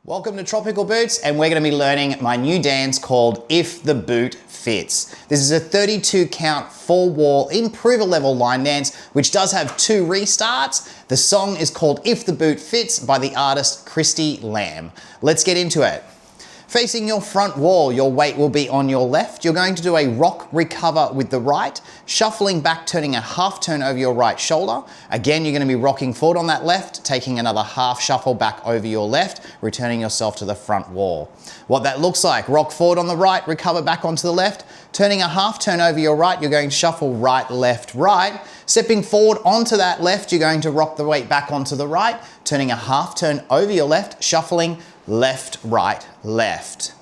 Welcome to Tropical Boots, and we're going to be learning my new dance called If the Boot Fits. This is a 32 count full wall improver level line dance, which does have 2 restarts. The song is called If the Boot Fits by the artist Christie. Let's get into it. Facing your front wall, your weight will be on your left. You're going to do a rock recover with the right, shuffling back, turning a half turn over your right shoulder. Again, you're going to be rocking forward on that left, taking another half shuffle back over your left, returning yourself to the front wall. What that looks like: rock forward on the right, recover back onto the left, turning a half turn over your right, you're going to shuffle right, left, right. Stepping forward onto that left, you're going to rock the weight back onto the right, turning a half turn over your left, shuffling left, right, left.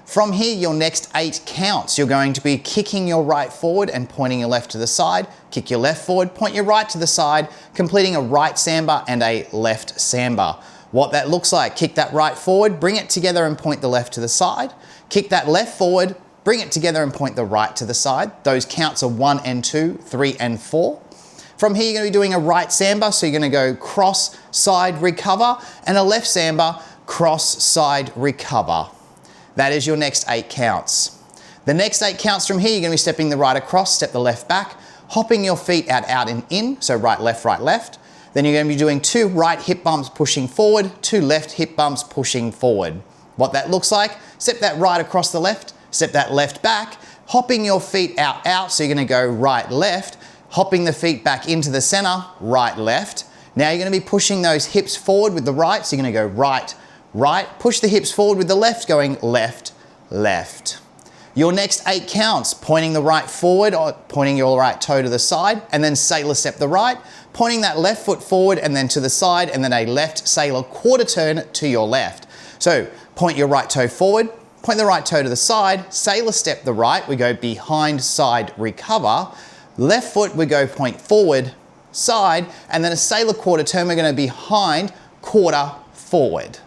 From here, your next 8 counts. You're going to be kicking your right forward and pointing your left to the side, kick your left forward, point your right to the side, completing a right samba and a left samba. What that looks like: kick that right forward, bring it together and point the left to the side, kick that left forward, bring it together and point the right to the side. Those counts are 1 and 2, 3 and 4. From here, you're going to be doing a right samba, so you're going to go cross, side, recover, and a left samba, cross, side, recover. That is your next 8 counts. The next 8 counts from here, you're going to be stepping the right across, step the left back, hopping your feet out and in, so right, left, right, left. Then you're going to be doing 2 right hip bumps pushing forward, 2 left hip bumps pushing forward. What that looks like: step that right across the left, step that left back, hopping your feet out, so you're going to go right, left, hopping the feet back into the center, right, left. Now you're going to be pushing those hips forward with the right, so you're going to go right, right, push the hips forward with the left, going left, left. Your next 8 counts: pointing the right forward, or pointing your right toe to the side, and then sailor step the right, pointing that left foot forward and then to the side, and then a left sailor quarter turn to your left. So point your right toe forward, point the right toe to the side, sailor step the right, we go behind, side, recover. Left foot, we go point forward, side, and then a sailor quarter turn, we're going to behind, quarter, forward.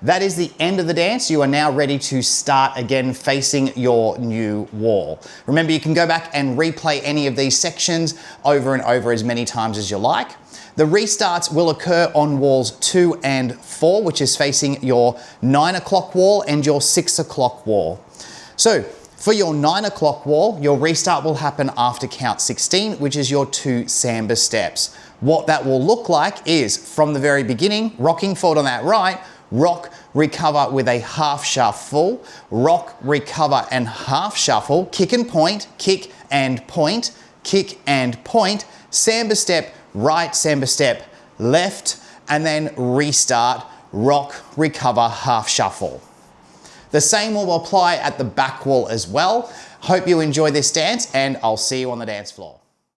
That is the end of the dance. You are now ready to start again facing your new wall. Remember, you can go back and replay any of these sections over and over as many times as you like. The restarts will occur on walls 2 and 4, which is facing your 9 o'clock wall and your 6 o'clock wall. So for your 9 o'clock wall, your restart will happen after count 16, which is your 2 samba steps. What that will look like is, from the very beginning, rocking forward on that right, rock, recover with a half shuffle, rock, recover and half shuffle, kick and point, kick and point, kick and point, samba step, right samba step, left, and then restart, rock, recover, half shuffle. The same will apply at the back wall as well. Hope you enjoy this dance, and I'll see you on the dance floor.